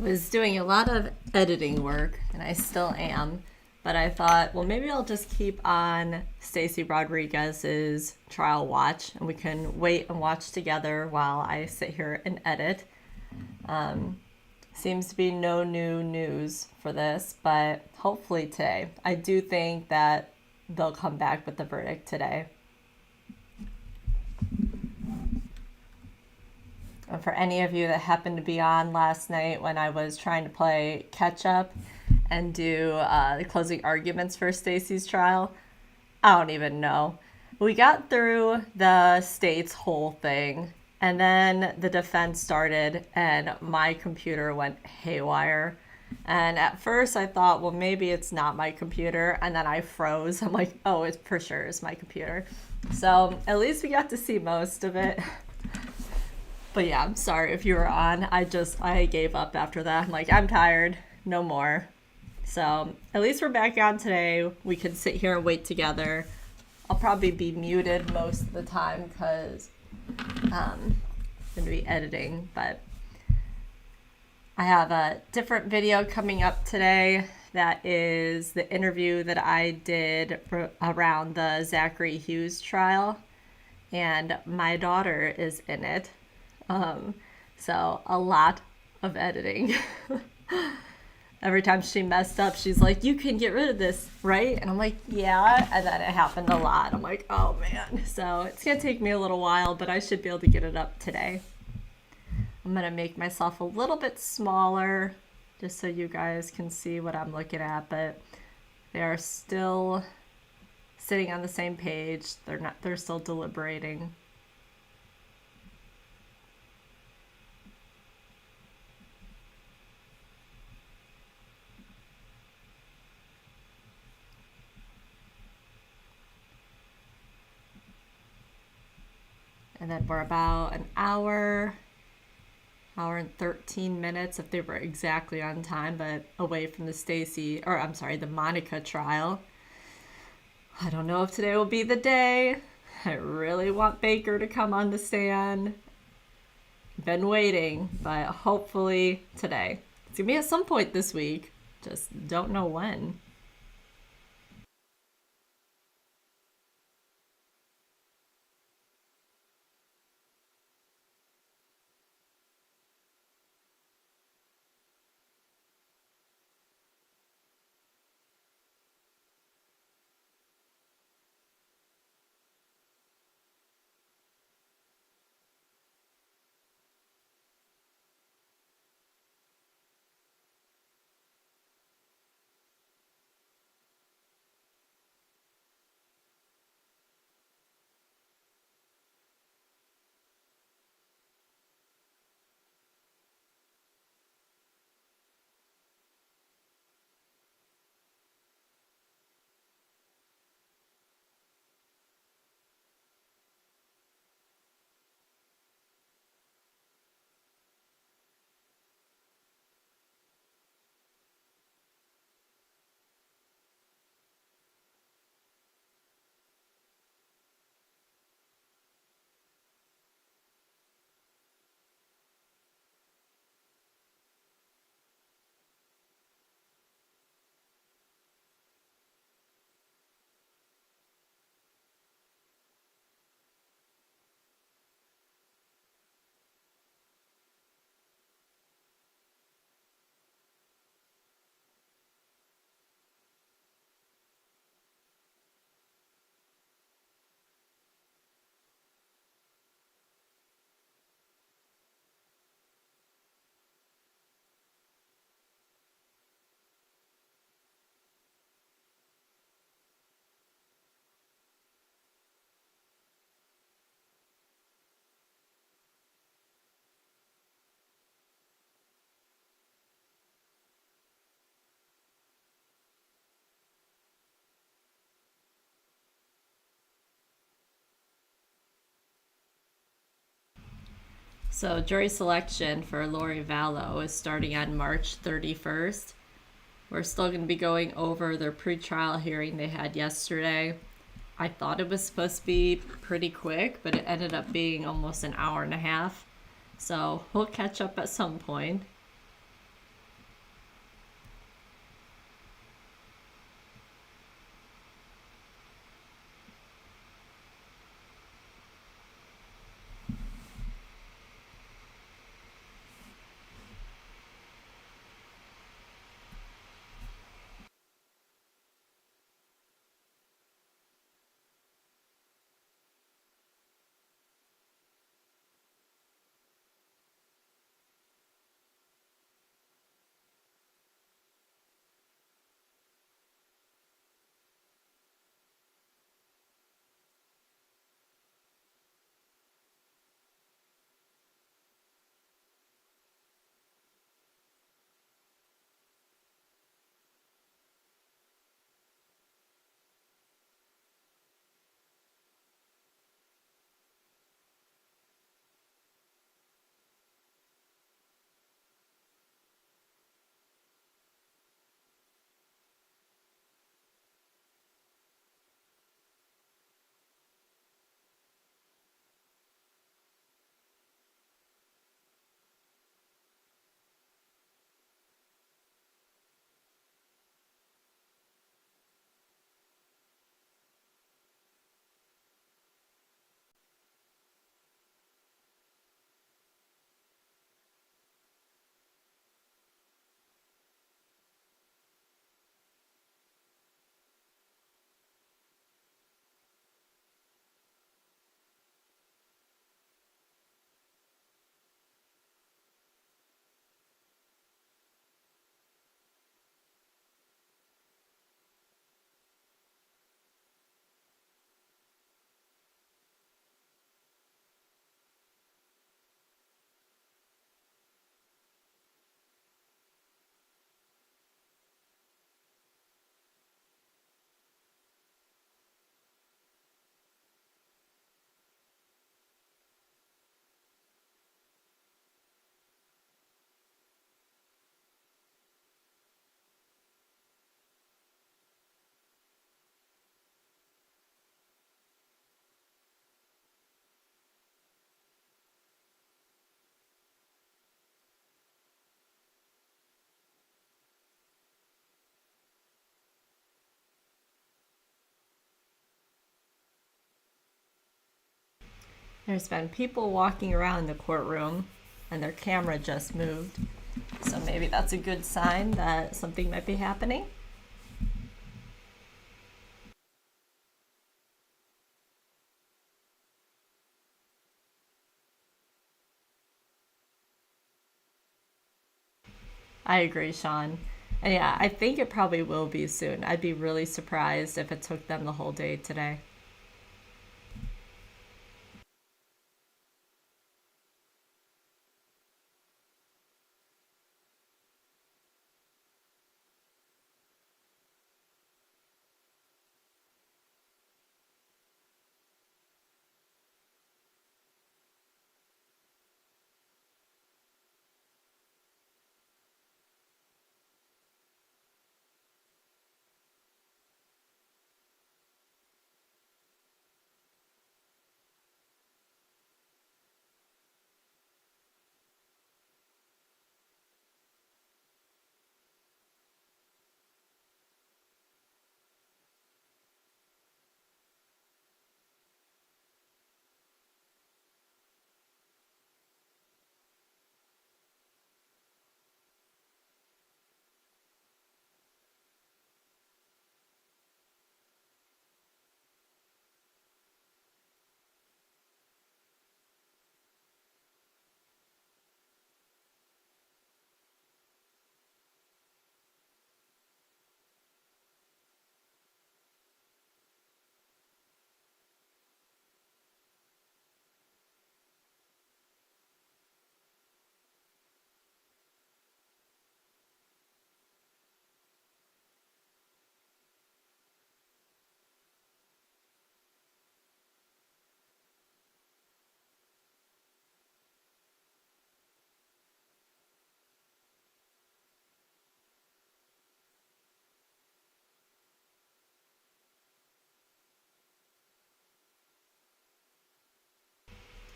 was doing a lot of editing work, and I still am, but I thought, well, maybe I'll just keep on Stacy Rodriguez's trial watch, and we can wait and watch together while I sit here and edit. Seems to be no new news for this, but hopefully today. I do think that they'll come back with the verdict today. And for any of you that happened to be on last night when I was trying to play catch up and do the closing arguments for Stacy's trial, I don't even know. We got through the state's whole thing, and then the defense started, and my computer went haywire. And at first I thought, well, maybe it's not my computer, and then I froze. I'm like, oh, it's for sure it's my computer. So at least we got to see most of it. But yeah, I'm sorry if you were on. I gave up after that. I'm like, I'm tired. No more. So at least we're back on today. We can sit here and wait together. I'll probably be muted most of the time because I'm going to be editing. But I have a different video coming up today. That is the interview that I did around the Zachary Hughes trial. And my daughter is in it. So a lot of editing. Every time she messed up, she's like, you can get rid of this, right? And I'm like, yeah. And then it happened a lot. I'm like, oh man. So it's going to take me a little while, but I should be able to get it up today. I'm going to make myself a little bit smaller just so you guys can see what I'm looking at, but they are still sitting on the same page. They're still deliberating. And then we're about an hour and 13 minutes if they were exactly on time, but away from the Monica trial. I don't know if today will be the day. I really want Baker to come on the stand. Been waiting, but hopefully today. It's gonna be at some point this week. Just don't know when. So jury selection for Lori Vallow is starting on March 31st. We're still going to be going over their pretrial hearing they had yesterday. I thought it was supposed to be pretty quick, but it ended up being almost an hour and a half. So we'll catch up at some point. There's been people walking around the courtroom and their camera just moved. So maybe that's a good sign that something might be happening. I agree, Sean. And yeah, I think it probably will be soon. I'd be really surprised if it took them the whole day today.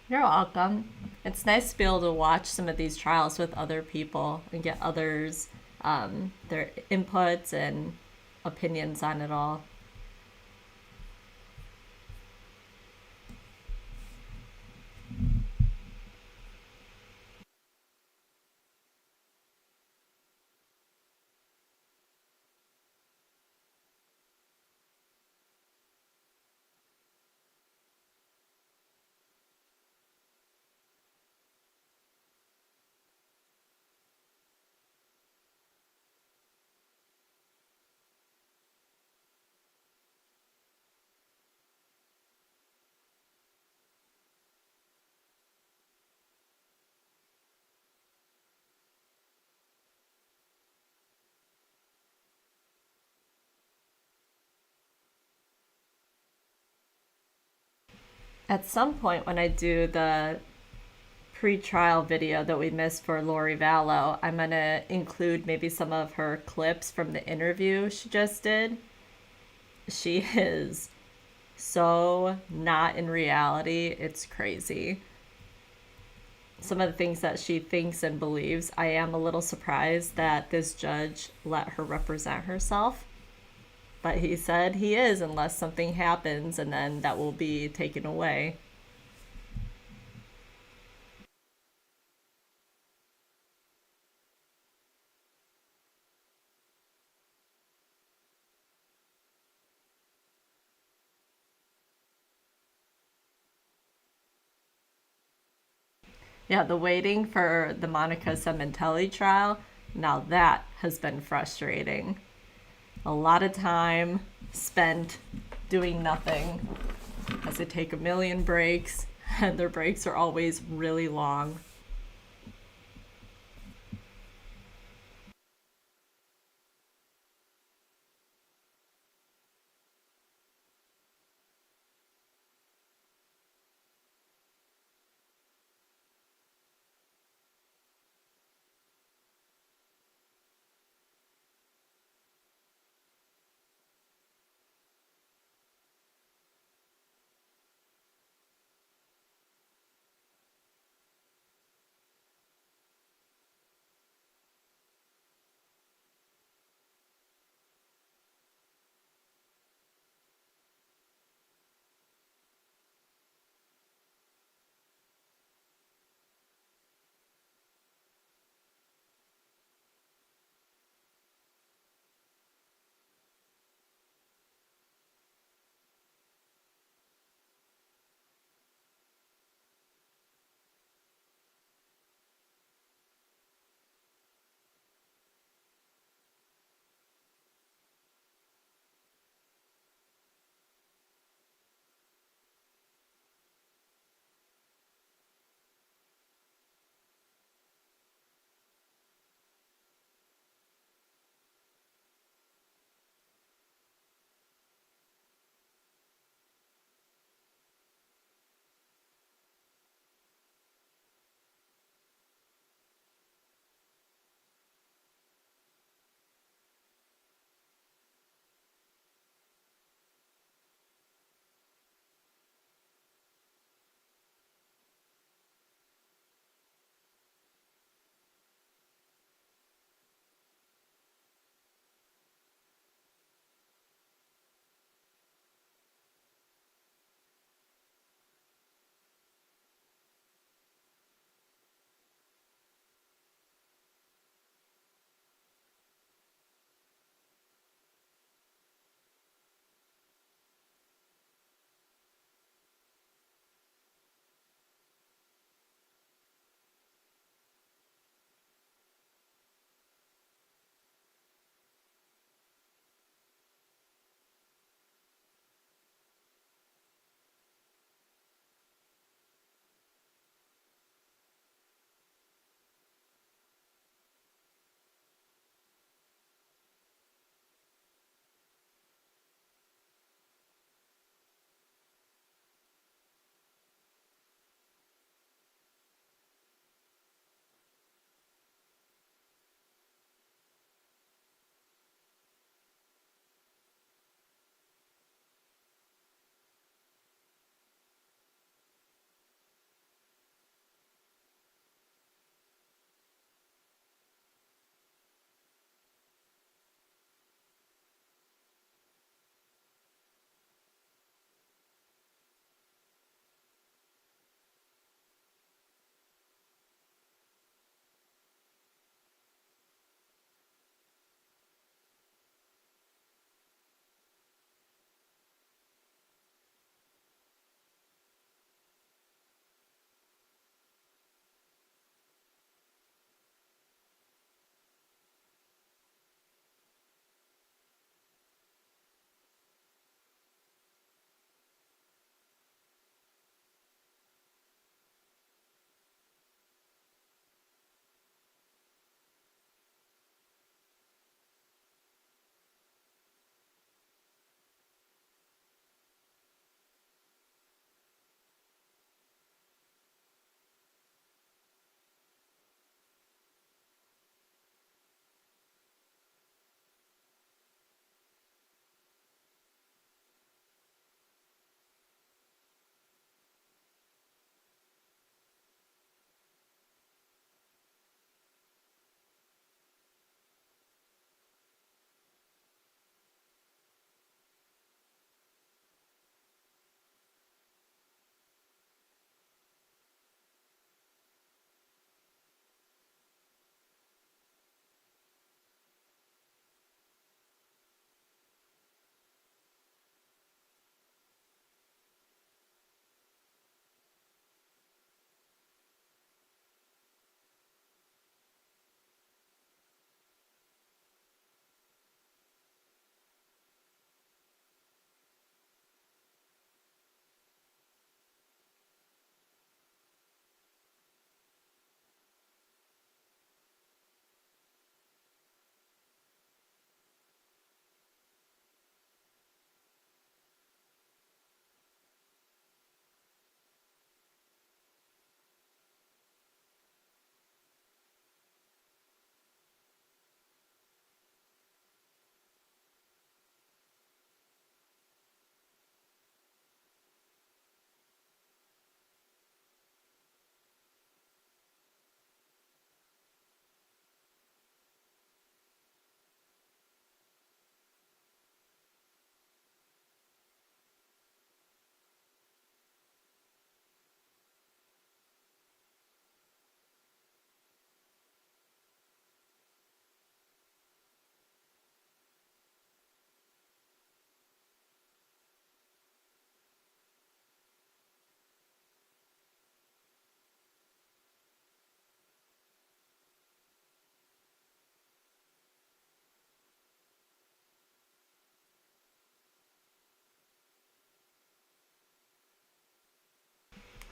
You're welcome. It's nice to be able to watch some of these trials with other people and get others, their inputs and opinions on it all. At some point, when I do the pre-trial video that we missed for Lori Vallow, I'm gonna include maybe some of her clips from the interview she just did. She is so not in reality. It's crazy. Some of the things that she thinks and believes. I am a little surprised that this judge let her represent herself. But he said he is unless something happens and then that will be taken away. Yeah, the waiting for the Monica Sementelli trial, now that has been frustrating. A lot of time spent doing nothing as they take a million breaks, and their breaks are always really long.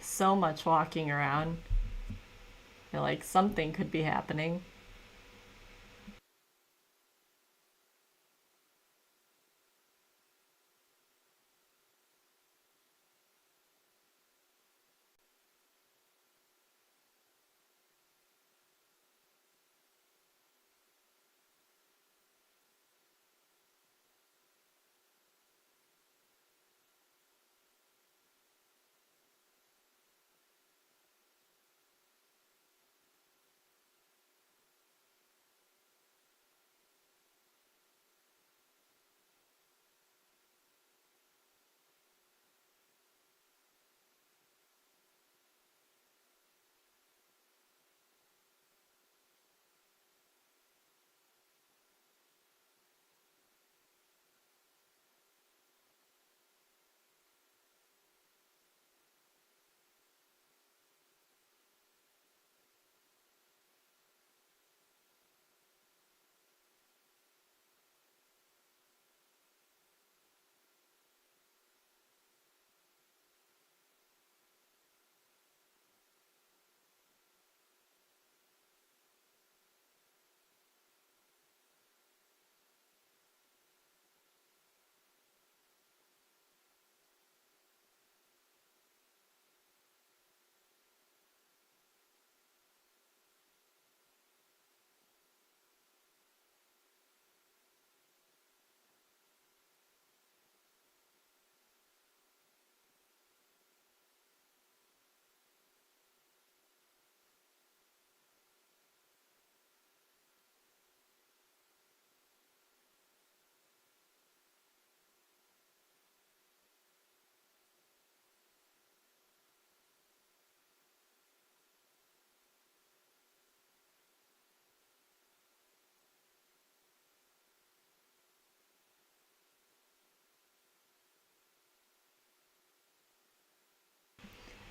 so much walking around. I feel like something could be happening.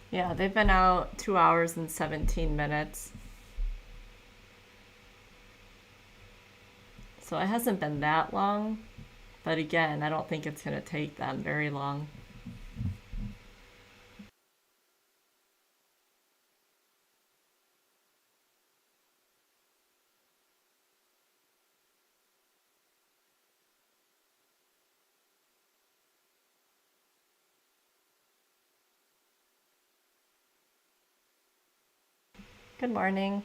Yeah, they've been out 2 hours and 17 minutes. So it hasn't been that long. But again, I don't think it's going to take them very long. Good morning.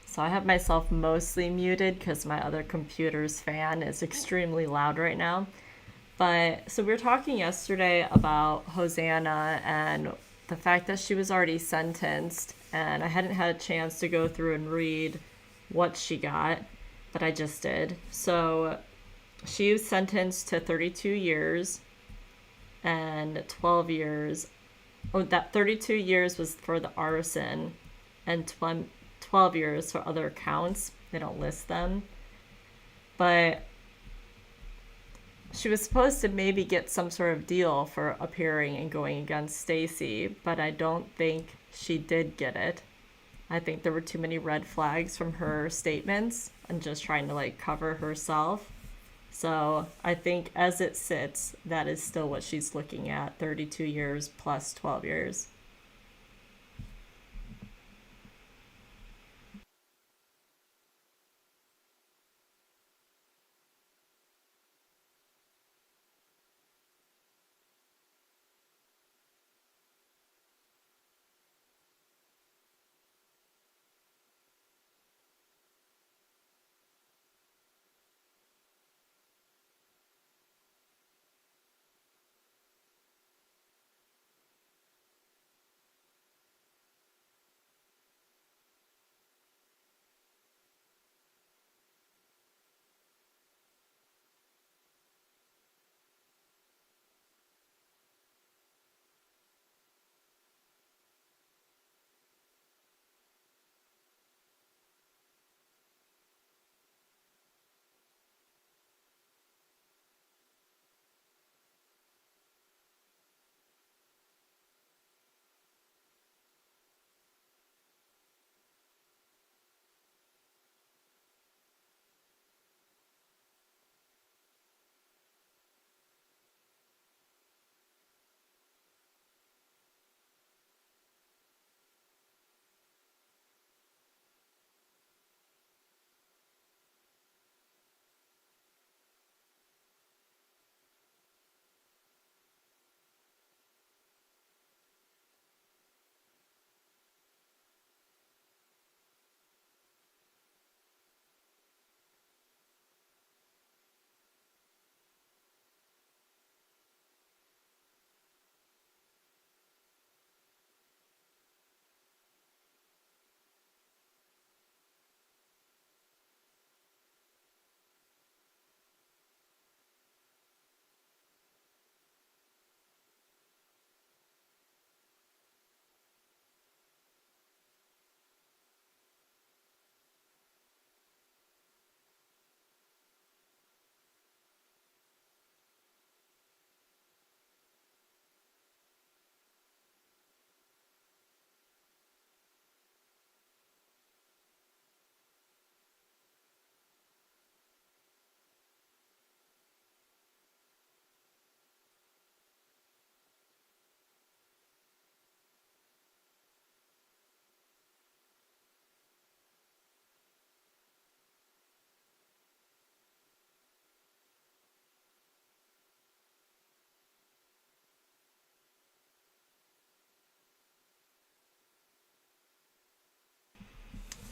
So I have myself mostly muted because my other computer's fan is extremely loud right now. But so we were talking yesterday about Hosanna and the fact that she was already sentenced, and I hadn't had a chance to go through and read what she got, but I just did. So she was sentenced to 32 years and 12 years. Oh, that 32 years was for the arson and 12 years for other counts. They don't list them. But she was supposed to maybe get some sort of deal for appearing and going against Stacy, but I don't think she did get it. I think there were too many red flags from her statements and just trying to like cover herself. So I think as it sits, that is still what she's looking at, 32 years plus 12 years.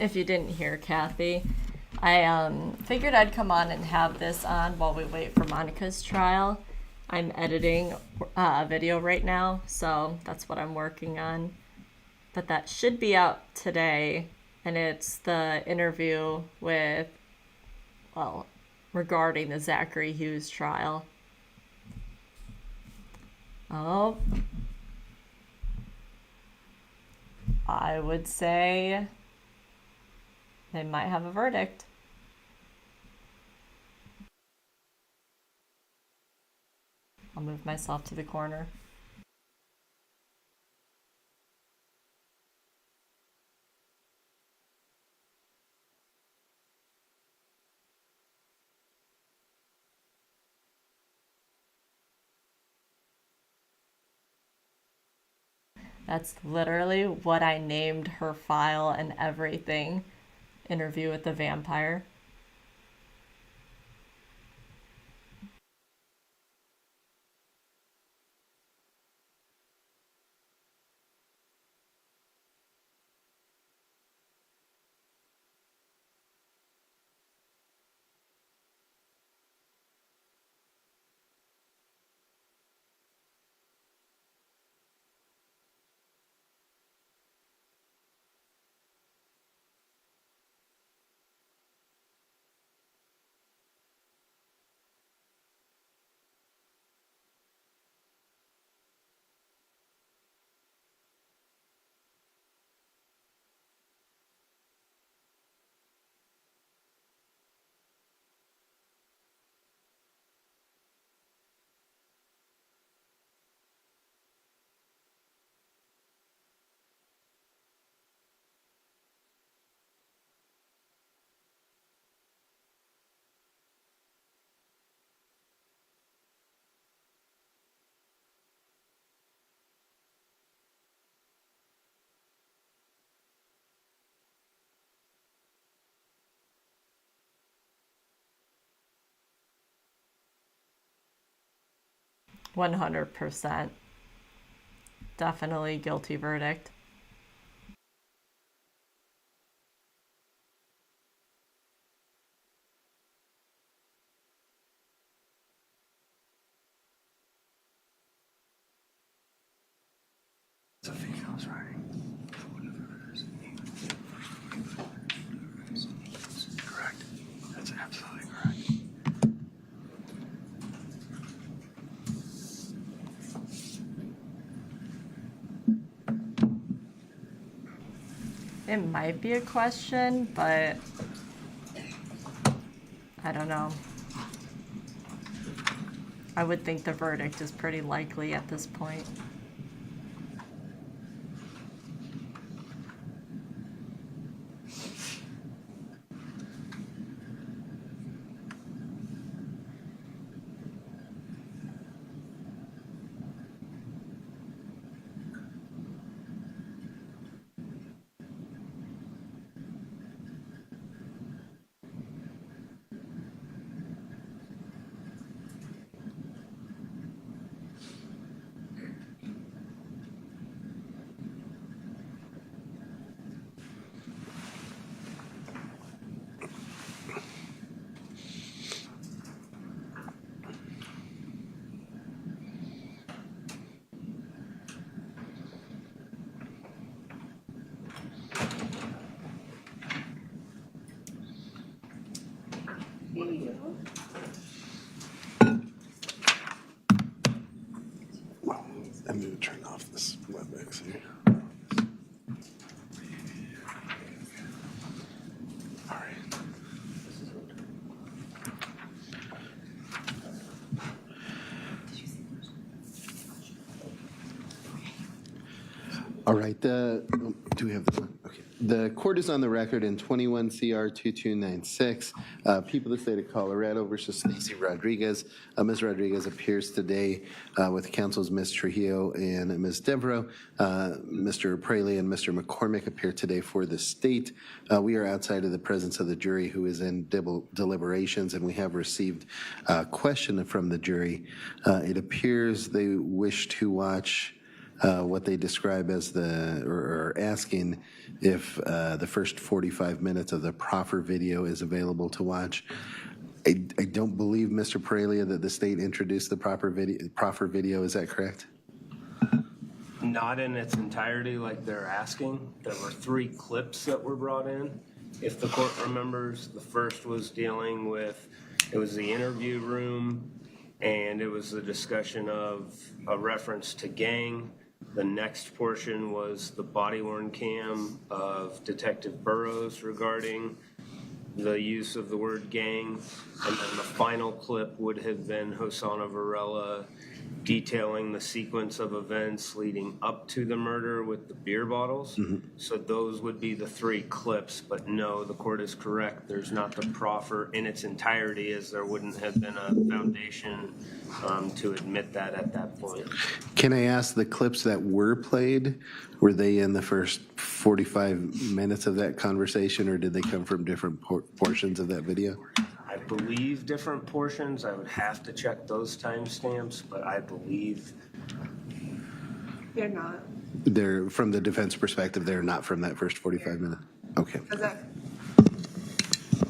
if you didn't hear Kathy, I figured I'd come on and have this on while we wait for Monica's trial. I'm editing a video right now, so that's what I'm working on. But that should be out today, and it's the interview with, well, regarding the Zachary Hughes trial. Oh, I would say they might have a verdict. I'll move myself to the corner. That's literally what I named her file and everything. Interview with the vampire. %100%. Definitely guilty verdict. It's a female's writing. Correct. That's absolutely correct. It might be a question, but I don't know. I would think the verdict is pretty likely at this point. I'm going to turn off this WebEx here. All right. All right. Do we have the one? Okay. The court is on the record in 21 CR 2296. People of the State of Colorado versus Stacy Rodriguez. Ms. Rodriguez appears today with counsels Ms. Trujillo and Ms. Devereaux. Mr. Praley and Mr. McCormick appear today for the state. We are outside of the presence of the jury who is in deliberations, and we have received a question from the jury. It appears they wish to watch what they describe as or asking if the first 45 minutes of the proffer video is available to watch. I don't believe, Mr. Paralia, that the state introduced the proffer video. Is that correct? Not in its entirety like they're asking. There were 3 clips that were brought in. If the court remembers, the first was dealing with, it was the interview room, and it was the discussion of a reference to gang. The next portion was the body-worn cam of Detective Burrows regarding the use of the word gang. And then the final clip would have been Hosanna Varela detailing the sequence of events leading up to the murder with the beer bottles. So those would be the 3 clips, but no, the court is correct. There's not the proffer in its entirety, as there wouldn't have been a foundation to admit that at that point. Can I ask, the clips that were played, were they in the first 45 minutes of that conversation, or did they come from different portions of that video? I believe different portions. I would have to check those timestamps, but I believe They're not. They're, from the defense perspective, they're not from that first 45 minutes? Okay.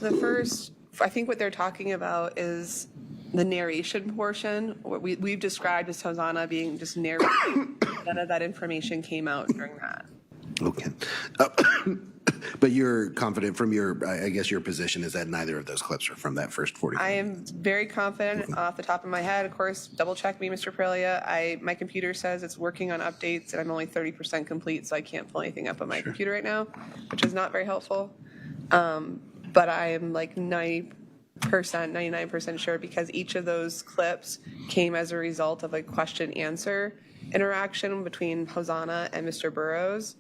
The first, I think what they're talking about is the narration portion. What we've described as Hosanna being just narrating. None of that information came out during that. Okay. But you're confident from your, I guess your position is that neither of those clips are from that first 45 I minutes? am very confident off the top of my head. Of course, double check me, Mr. Pralia. My computer says it's working on updates and I'm only 30% complete, so I can't pull anything up on my computer right now, which is not very helpful. But I am like 90%, 99% sure, because each of those clips came as a result of a question-answer interaction between Hosanna and Mr. Burrows.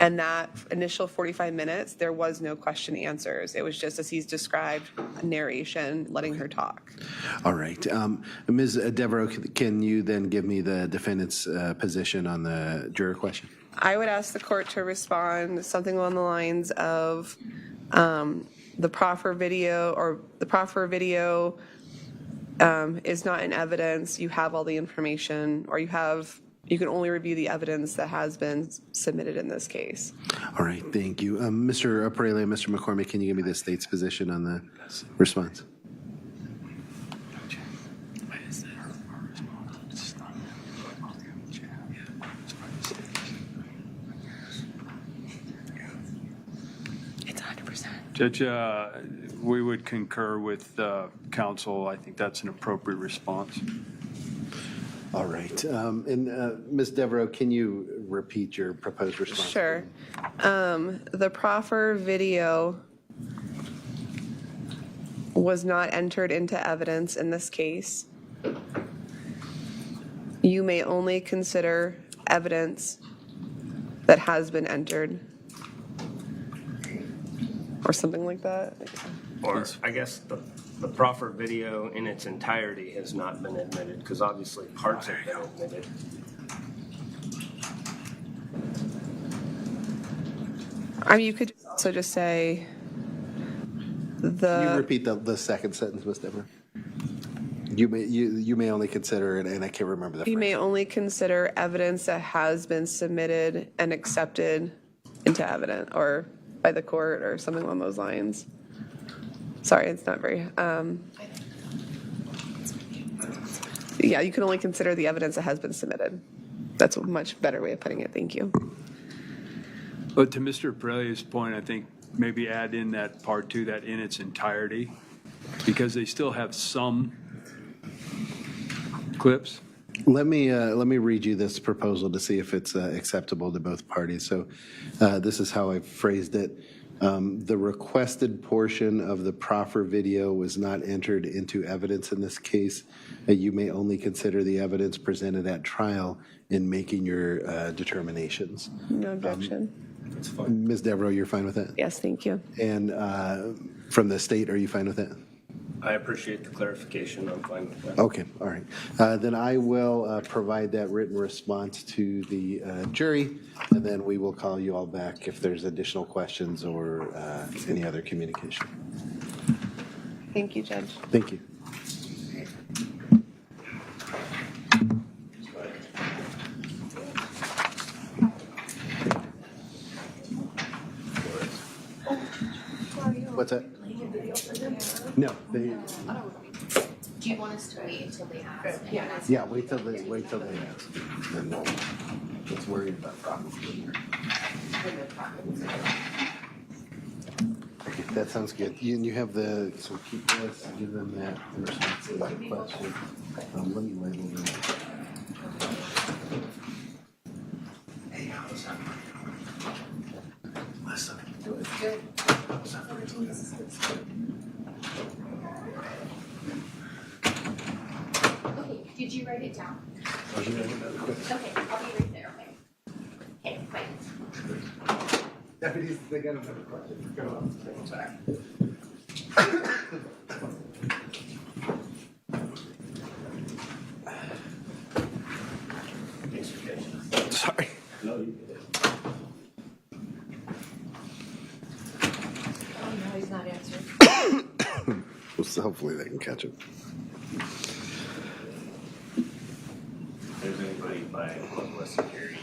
And that initial 45 minutes, there was no question answers. It was just, as he's described, a narration, letting her talk. All right. Ms. Devereaux, can you then give me the defendant's position on the juror question? I would ask the court to respond something along the lines of the proffer video is not in evidence. You have all the information, or you can only review the evidence that has been submitted in this case. All right, thank you. Mr. Parele and Mr. McCormick, can you give me the state's position on the response? It's 100%. Judge, we would concur with counsel. I think that's an appropriate response. All right. And Ms. Devereaux, can you repeat your proposed response? Sure. The proffer video was not entered into evidence in this case. You may only consider evidence that has been entered, or something like that. Or I guess the proffer video in its entirety has not been admitted, because obviously parts have been admitted. I mean, you could also just say Can you repeat the second sentence, Ms. Devereaux? You may only consider, and I can't remember the you phrase. may only consider evidence that has been submitted and accepted into evidence, or by the court, or something along those lines. Sorry, it's not very, yeah, you can only consider the evidence that has been submitted. That's a much better way of putting it. Thank you. But to Mr. Parelia's point, I think maybe add in that part two, that in its entirety, because they still have some clips. Let me read you this proposal to see if it's acceptable to both parties. So this is how I phrased it. The requested portion of the proffer video was not entered into evidence in this case. You may only consider the evidence presented at trial in making your determinations. No objection. Ms. Devereaux, you're fine with that? Yes, thank you. And from the state, are you fine with that? I appreciate the clarification. I'm fine with that. Okay, all right. Then I will provide that written response to the jury, and then we will call you all back if there's additional questions or any other communication. Thank you, Judge. Thank you. What's that? No, they, Do you want us to wait until they ask? yeah, wait till they ask. Then let's worry about problems later. Okay, that sounds good. You have the, so keep this, give them that in response to that question. Let me label them. Hey, how's that? Listen. It was good. Okay, did you write it down? Oh, you have another question? Okay, I'll be right there, okay? Okay, bye. Deputies, they got another question. Go on, take it back. Sorry. Oh, no, he's not answering. Well, so hopefully they can catch it. There's anybody by West Security,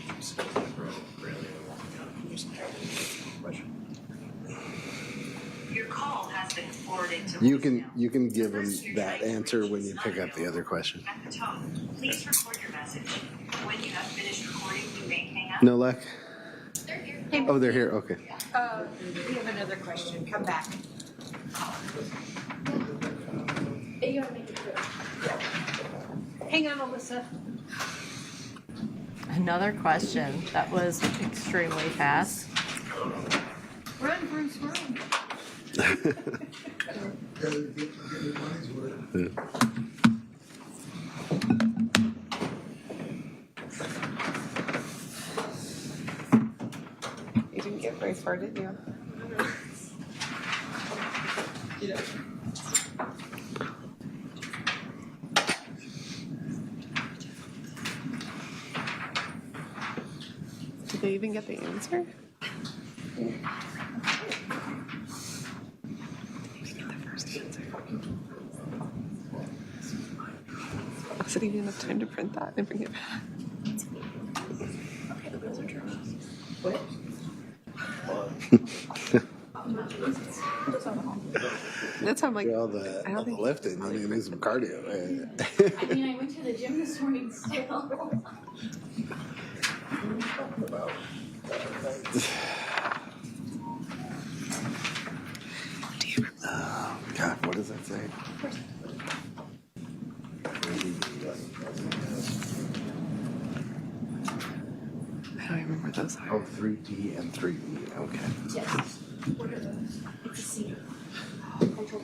Your call has been forwarded to You voicemail. can give them that answer when you pick up the other question. At the tone, please record your message. When you have finished recording, you may hang up. No luck? They're here. Oh, they're here, okay. We have another question. Come back. Hey, you wanna make it quick? Hang on, Alyssa. Another question that was extremely fast. Run, Bruce, run. You didn't get very far, did you? Did they even get the answer? Was it even enough time to print that and bring it back? That's how I'm like, All I the don't think lifting, you need some cardio. I mean, I went to the gym this morning still. Oh, God, what does that say? I don't remember what those are. Oh, 3D and 3D, okay. Yes. What are those? It's a C. I told you.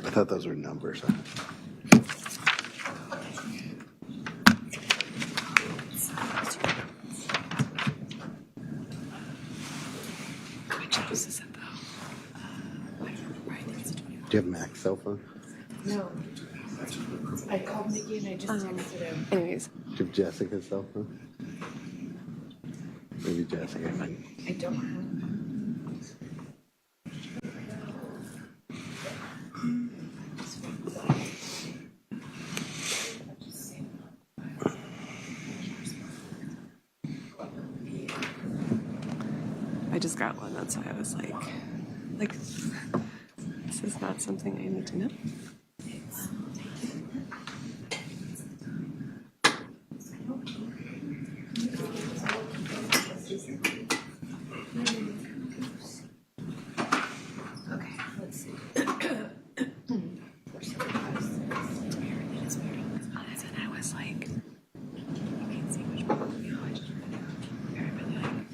I thought those were numbers. Which house is it though? Do you have Mac's cell phone? No. I called Nikki and I just texted him. Anyways, Do you have Jessica's cell phone? Maybe Jessica. I don't have. I just got one. That's why I was like, this is not something I need to know. Okay, let's see. And I was like, you can't see which one. You know, I just really like.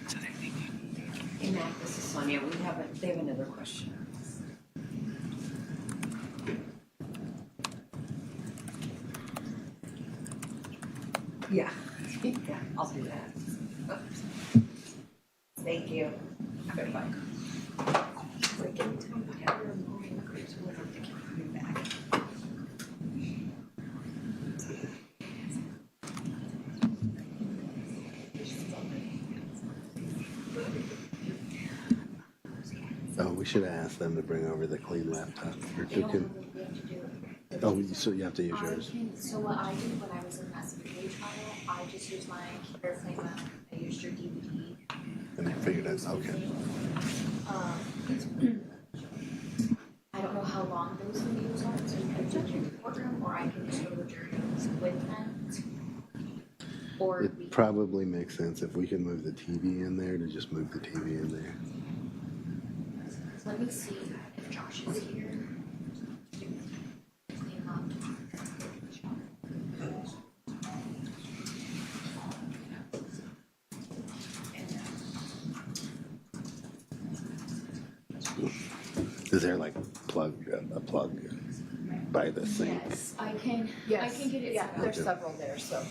So they're thinking. Hey, Matt, this is Sonia. They have another question. Yeah. Yeah, I'll do that. Thank you. Okay, bye. Wait, can you tell me what happened in the morning? Thank you for coming back. Oh, we should have asked them to bring over the clean laptop. Or who can, Oh, so you have to use I yours. can, so what I did when I was in that CPA trial, I just used my airplane mount, I used your DVD. And I figured out, okay. I don't know how long those videos are, so you can do it in the courtroom, or I can just go to the jury rooms with them. Or we It probably makes sense if we can move the TV in there to just move the TV in there. let me see if Josh is here. Clean up. Is there like a plug by the sink? Yes, I can get it. Yeah, set up. there's several there, so.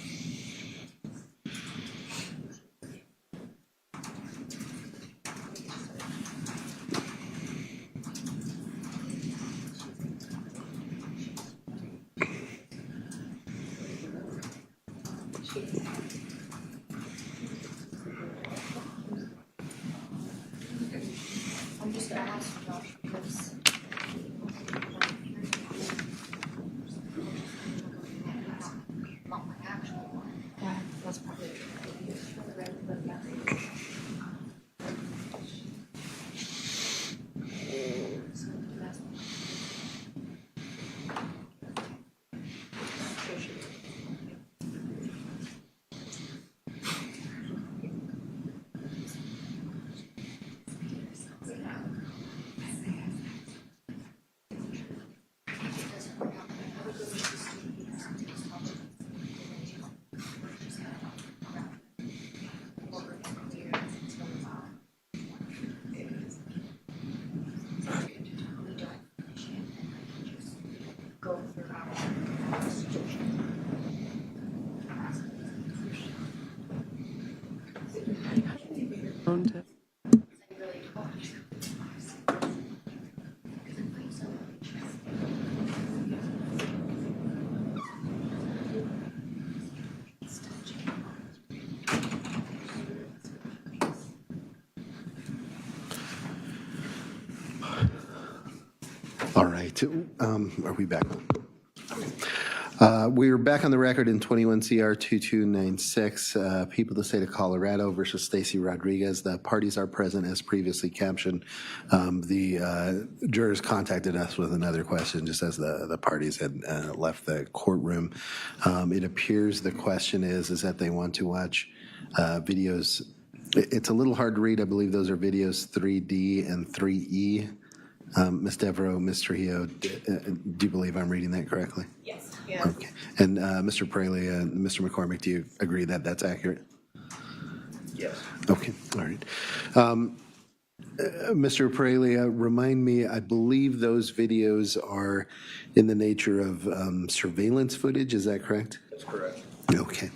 I'm just gonna ask Josh because. Not my actual one. Yeah, that's probably a good idea. For the red, but yeah. So that's one. Go through our All right, are we back? We're back on the record in 21 CR 2296, People of the State of Colorado versus Stacy Rodriguez. The parties are present as previously captioned. The jurors contacted us with another question just as the parties had left the courtroom. It appears the question is that they want to watch videos. It's a little hard to read. I believe those are videos 3D and 3E. Ms. Devereaux, Ms. Trujillo, do you believe I'm reading that correctly? Yes. Okay. And Mr. Praley and Mr. McCormick, do you agree that that's accurate? Yes. Okay, all right. Mr. Praley, remind me, I believe those videos are in the nature of surveillance footage, is that correct? That's correct. Okay.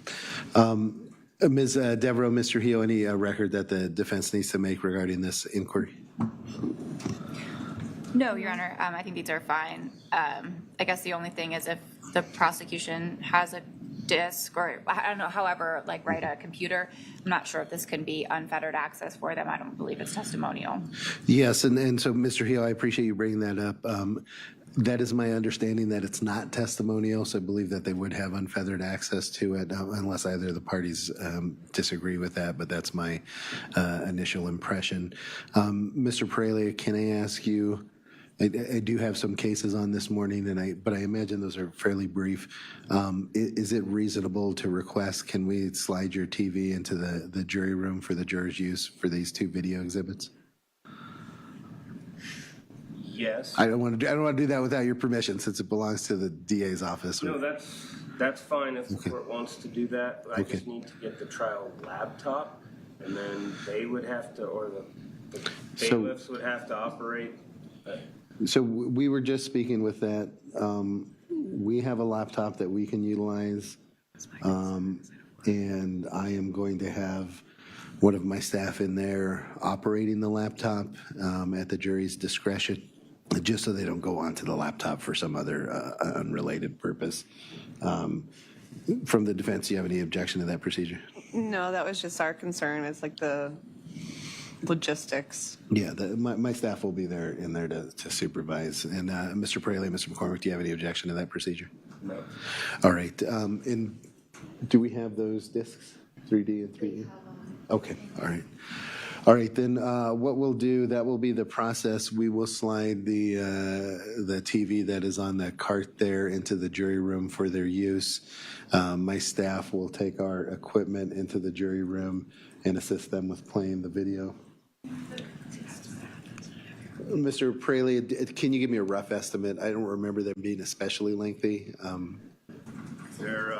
Ms. Devereaux, Mr. Trujillo, any record that the defense needs to make regarding this inquiry? No, Your Honor. I think these are fine. I guess the only thing is if the prosecution has a disk or I don't know, however, like write a computer, I'm not sure if this can be unfettered access for them. I don't believe it's testimonial. Yes, and so, Mr. Hill, I appreciate you bringing that up. That is my understanding that it's not testimonial, so I believe that they would have unfeathered access to it unless either of the parties disagree with that, but that's my initial impression. Mr. Praley, can I ask you, I do have some cases on this morning, but I imagine those are fairly brief. Is it reasonable to request, can we slide your TV into the jury room for the jurors' use for these two video exhibits? Yes. I don't want to do that without your permission, since it belongs to the DA's office. No, that's fine if the court wants to do that. I Okay. just need to get the trial laptop, and then they would have to, or the bailiffs would have to operate. So we were just speaking with that. We have a laptop that we can utilize, and I am going to have one of my staff in there operating the laptop at the jury's discretion, just so they don't go onto the laptop for some other unrelated purpose. From the defense, do you have any objection to that procedure? No, that was just our concern. It's like the logistics. Yeah, my staff will be there in there to supervise. And Mr. Praley, Mr. McCormick, do you have any objection to that procedure? No. All right. And do we have those discs, 3D and 3D? Okay. All right. All right. Then what we'll do, that will be the process. We will slide the TV that is on that cart there into the jury room for their use. My staff will take our equipment into the jury room and assist them with playing the video. Mr. Praley, can you give me a rough estimate? I don't remember them being especially lengthy. They're,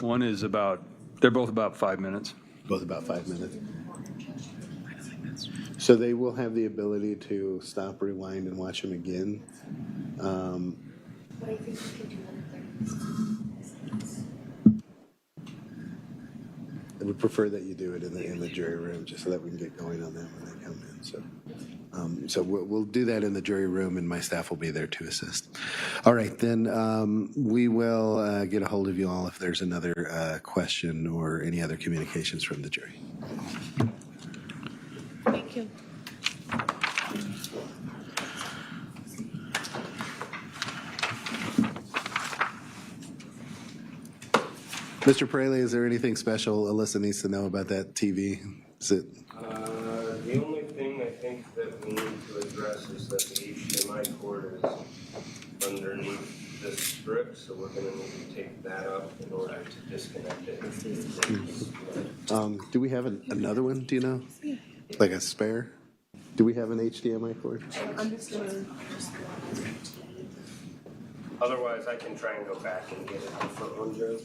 One is they're both about 5 minutes. Both about 5 minutes. So they will have the ability to stop, rewind, and watch them again. But I think we can do that if I would prefer that you do it in the jury room, just so that we can get going on them when they come in. So we'll do that in the jury room, and my staff will be there to assist. All right, then we will get a hold of you all if there's another question or any other communications from the jury. Thank you. Mr. Praley, is there anything special Alyssa needs to know about that TV? Is it? the only thing I think that we need to address is that the HDMI cord is underneath this strip, so we're gonna need to take that up in order to disconnect it. Do we have another one? Do you know? Like a spare? Do we have an HDMI cord? Otherwise, I can try and go back and get a different one, Joe.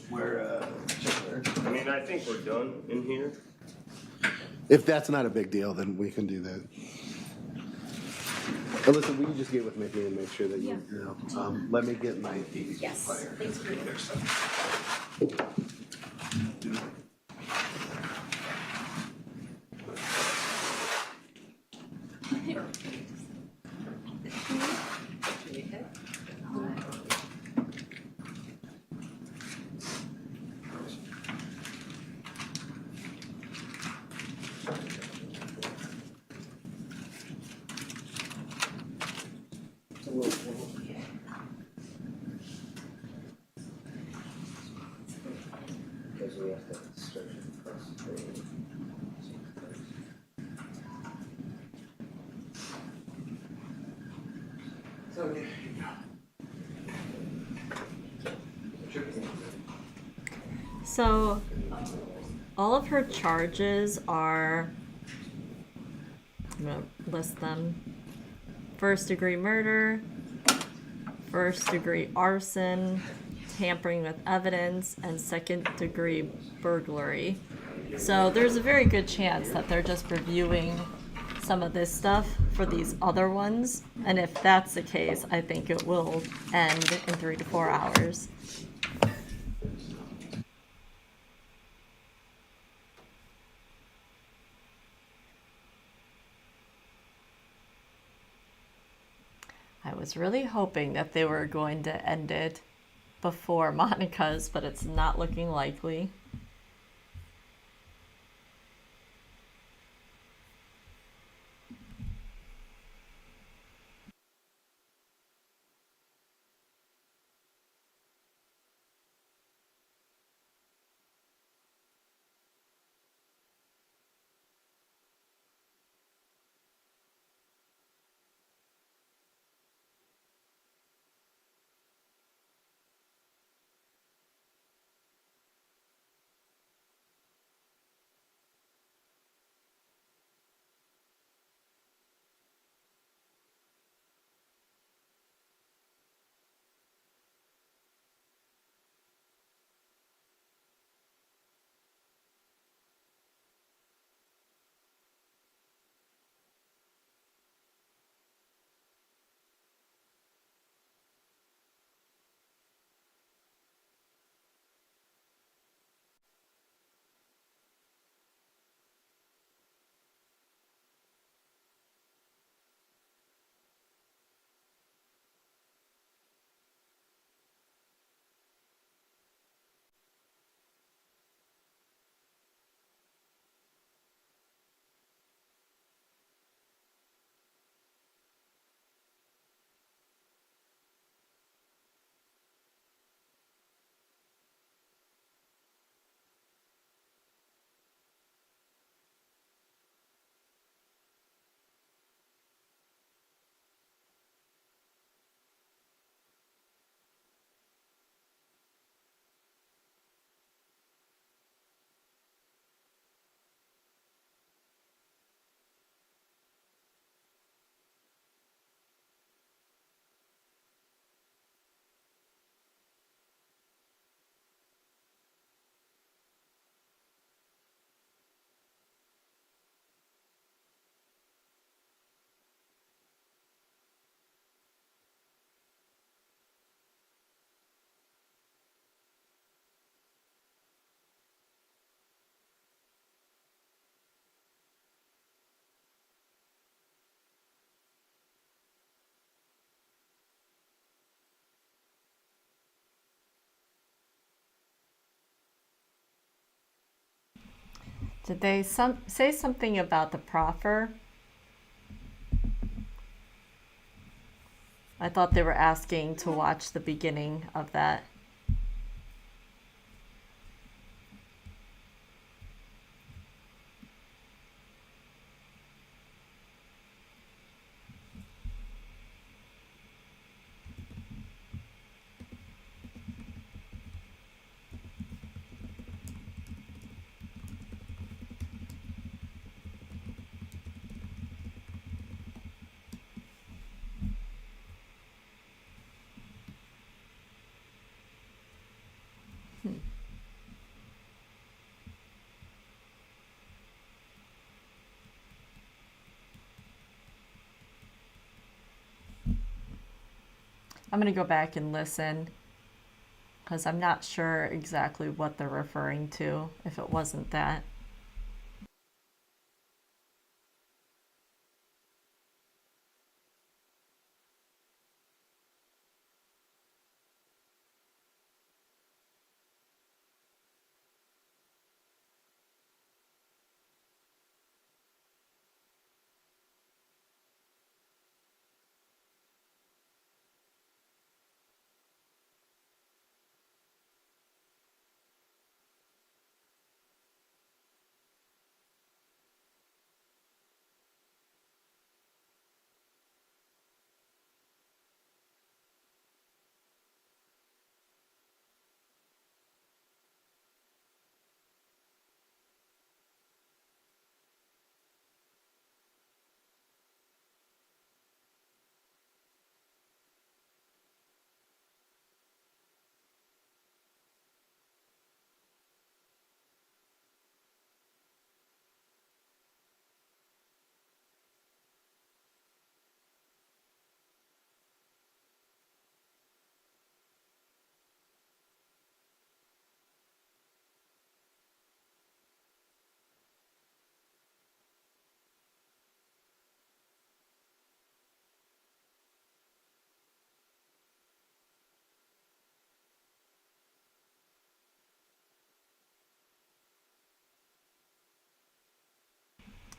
I mean, I think we're done in here. If that's not a big deal, then we can do that. Alyssa, will you just get with Mickey and make sure that you know? Let me get my DVD Yes, player. thanks for Because we have to stretch it across the thing. So, all of her charges are, I'm going to list them: first-degree murder, first-degree arson, tampering with evidence, and second-degree burglary. So there's a very good chance that they're just reviewing some of this stuff for these other ones. And if that's the case, I think it will end in 3 to 4 hours. I was really hoping that they were going to end it before Monica's, but it's not looking likely. Did they say something about the proffer? I thought they were asking to watch the beginning of that. I'm going to go back and listen because I'm not sure exactly what they're referring to if it wasn't that.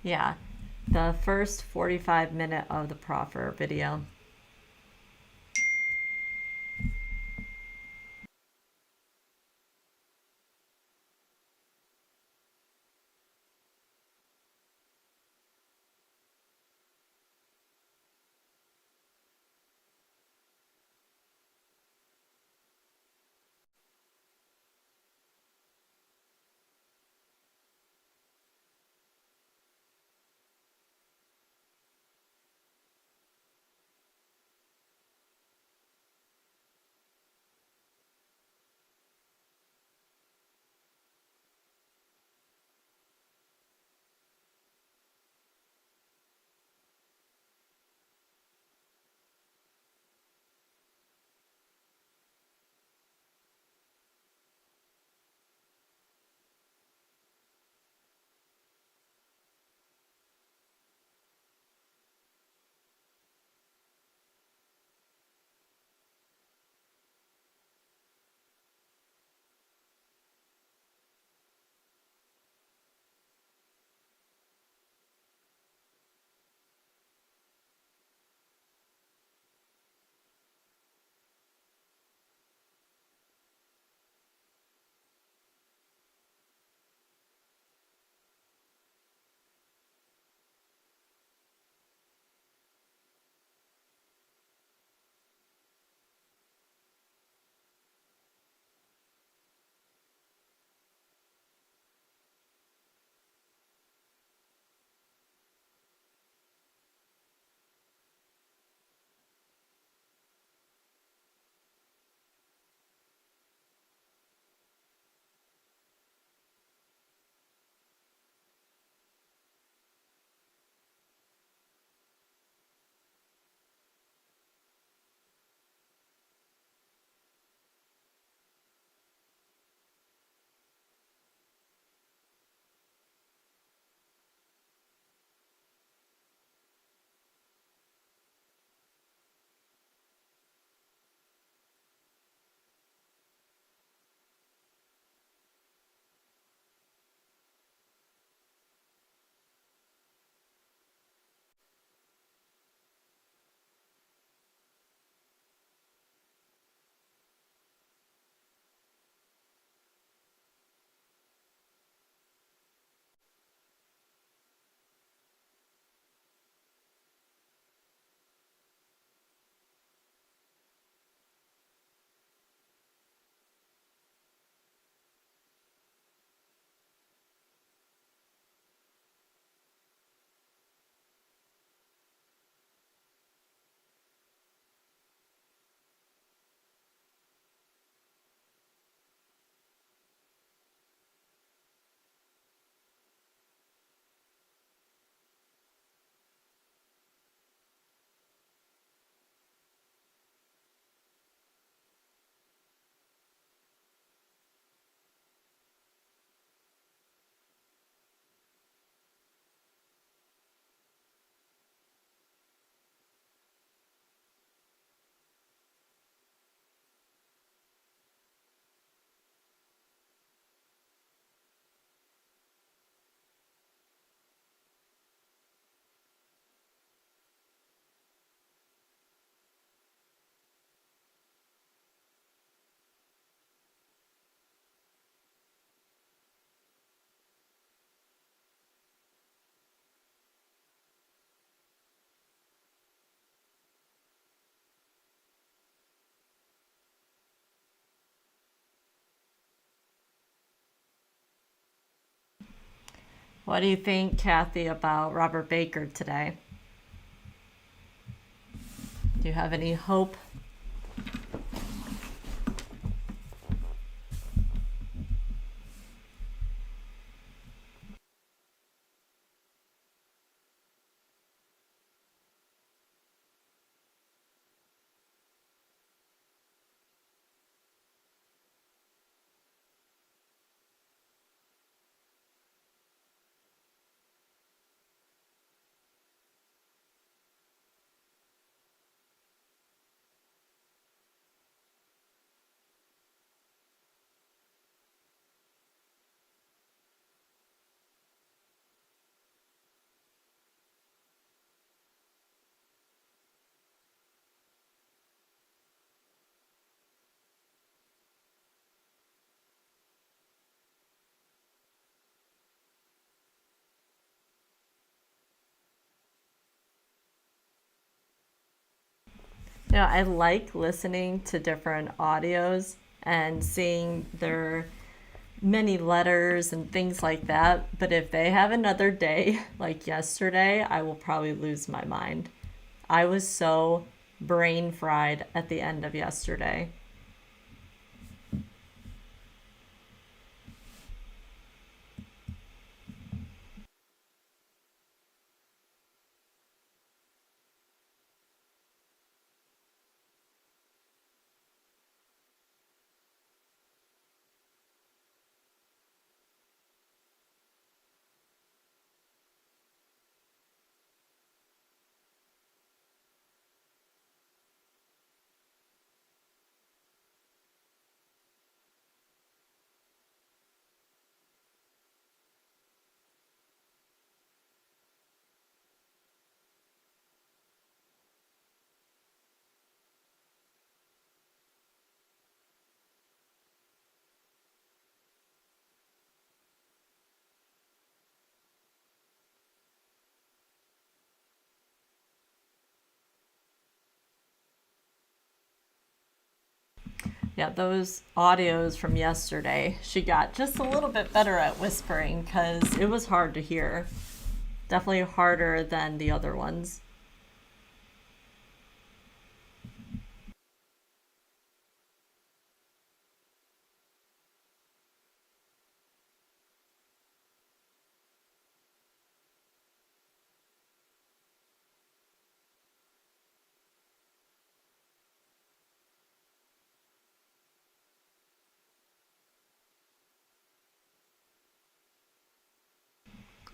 Yeah, the first 45-minute of the proffer video. What do you think, Kathy, about Robert Baker today? Do you have any hope? I like listening to different audios and seeing their many letters and things like that. But if they have another day like yesterday, I will probably lose my mind. I was so brain fried at the end of yesterday. Yeah, those audios from yesterday, she got just a little bit better at whispering because it was hard to hear. Definitely harder than the other ones.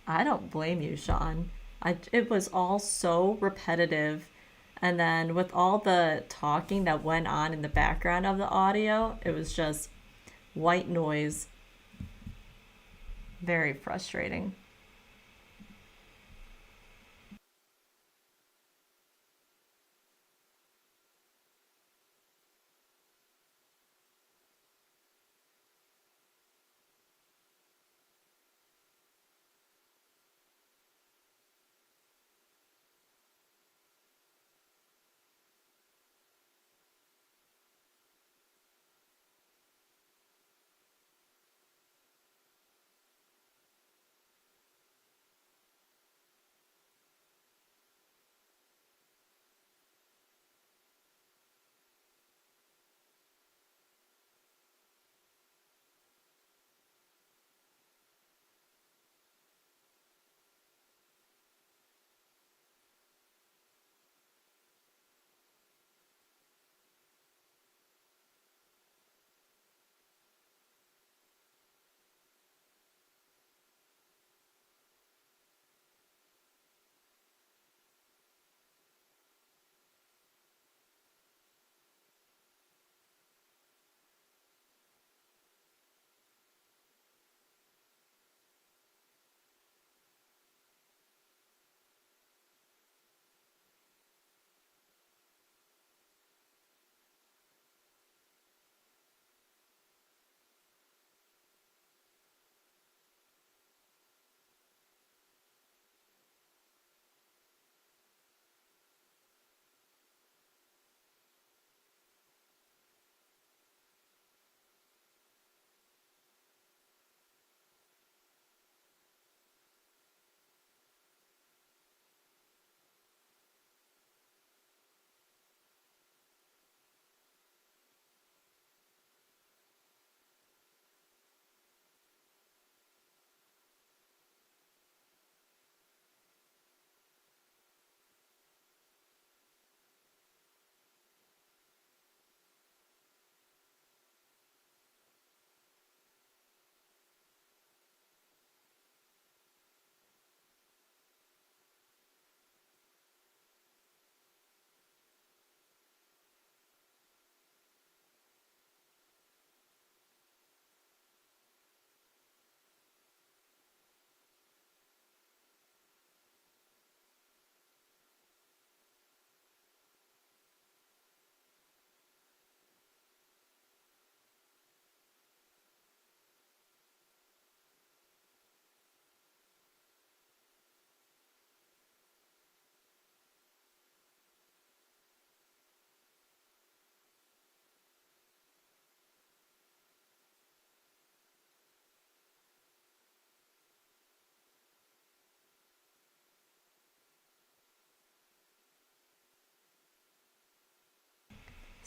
I don't blame you, Sean. It was all so repetitive. And then with all the talking that went on in the background of the audio, it was just white noise. Very frustrating.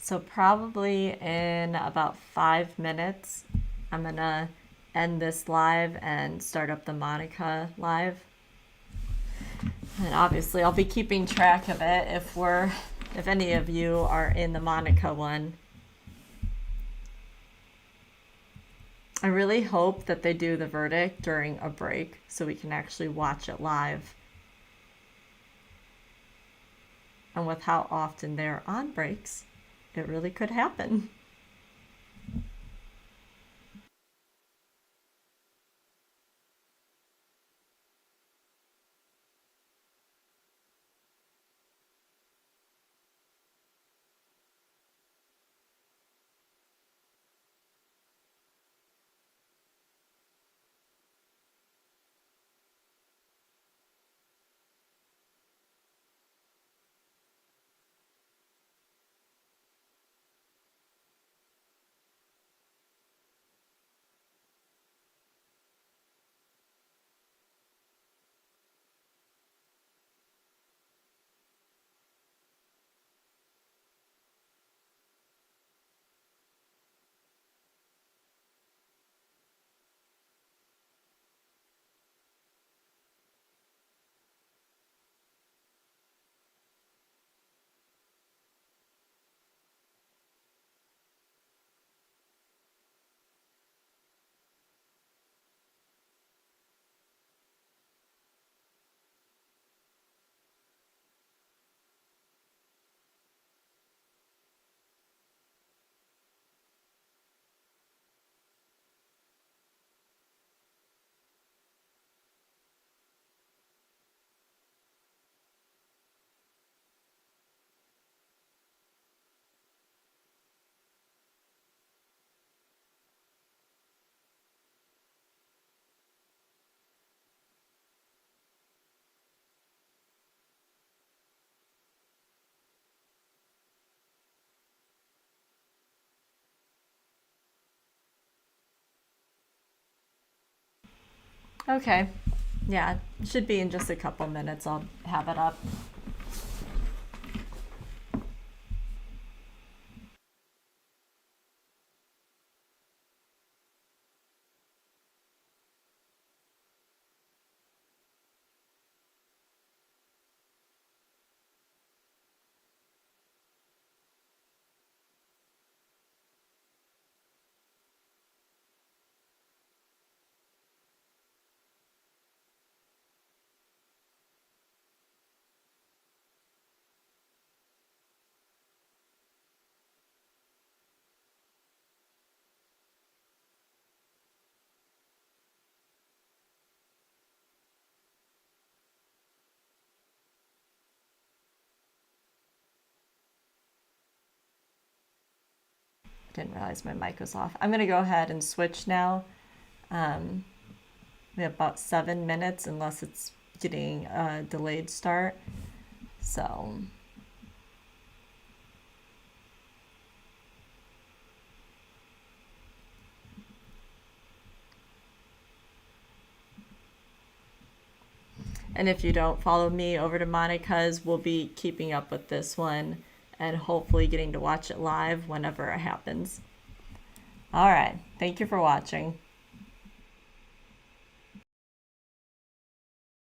So probably in about 5 minutes, I'm gonna end this live and start up the Monica live. And obviously I'll be keeping track of it if any of you are in the Monica one. I really hope that they do the verdict during a break so we can actually watch it live. And with how often they're on breaks, it really could happen. Okay. Yeah, should be in just a couple minutes. I'll have it up. Didn't realize my mic was off. I'm gonna go ahead and switch now. We have about 7 minutes unless it's getting a delayed start. So and if you don't follow me over to Monica's, we'll be keeping up with this one and hopefully getting to watch it live whenever it happens. All right. Thank you for watching.